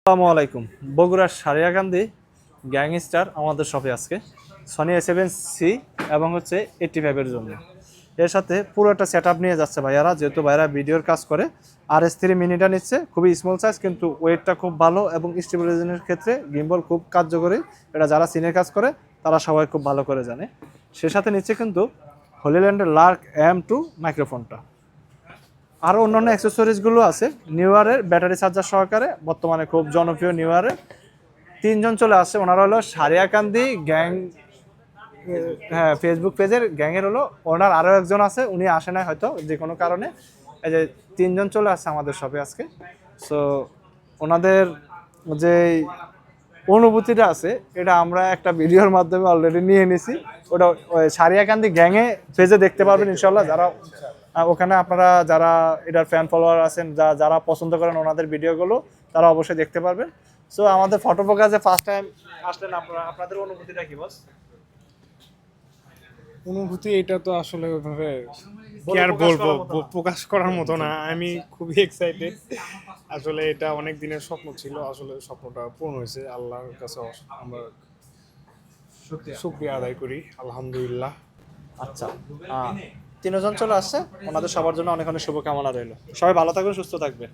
আসসালামু আলাইকুম। বগুড়ার সারিয়াকান্দি গ্যাংস্টার আমাদের শপে আজকে সনি A7C এবং হচ্ছে 85 এর জন্য এর সাথে পুরো একটা সেট আপ নিয়ে যাচ্ছে ভাইয়ারা, যেহেতু ভাইয়ারা ভিডিওর কাজ করে। RS3 মিনিটা নিচ্ছে, খুবই স্মল সাইজ কিন্তু ওয়েটটা খুব ভালো এবং স্টেবিলাইজেশনের ক্ষেত্রে গিম্বল খুব কার্যকরী। এটা যারা সিনের কাজ করে তারা সবাই খুব ভালো করে জানে। সে সাথে নিচ্ছে কিন্তু হলিল্যান্ডের লার্ক M2 মাইক্রোফোনটা। আরও অন্যান্য অ্যাক্সেসরিজগুলো আছে নিউয়ারের ব্যাটারি চার্জার সহকারে, বর্তমানে খুব জনপ্রিয় নিউয়ারের। তিনজন চলে আসছে, ওনারা হলো সারিয়াকান্দি গ্যাং, হ্যাঁ ফেসবুক পেজের গ্যাংয়ের হলো ওনার আরও একজন আছে, উনি আসে না হয়তো যে কোনো কারণে। এই যে তিনজন চলে আসছে আমাদের শপে আজকে। সো ওনাদের যে অনুভূতিটা আছে এটা আমরা একটা ভিডিওর মাধ্যমে অলরেডি নিয়ে নিছি। ওটা ওই সারিয়াকান্দি গ্যাংয়ে পেজে দেখতে পারবেন ইনশাল্লাহ। যারা ওখানে আপনারা যারা এটার ফ্যান ফলোয়ার আছেন, যারা পছন্দ করেন ওনাদের ভিডিওগুলো, তারা অবশ্যই দেখতে পারবেন। সো আমাদের ফটোপোকাজে ফার্স্ট টাইম আসলেন আপনারা, আপনাদের অনুভূতিটা কি বস? অনুভূতি এটা তো আসলে ওইভাবে কি আর বলবো, প্রকাশ করার মতো না। আমি খুবই এক্সাইটেড। আসলে এটা অনেক দিনের স্বপ্ন ছিল, আসলে স্বপ্নটা পূরণ হয়েছে। আল্লাহর কাছে আমরা শুকরিয়া আদায় করি, আলহামদুলিল্লাহ। আচ্ছা, তিনজন চলে আসছে, ওনাদের সবার জন্য অনেক অনেক শুভকামনা রইল। সবাই ভালো থাকবেন, সুস্থ থাকবেন।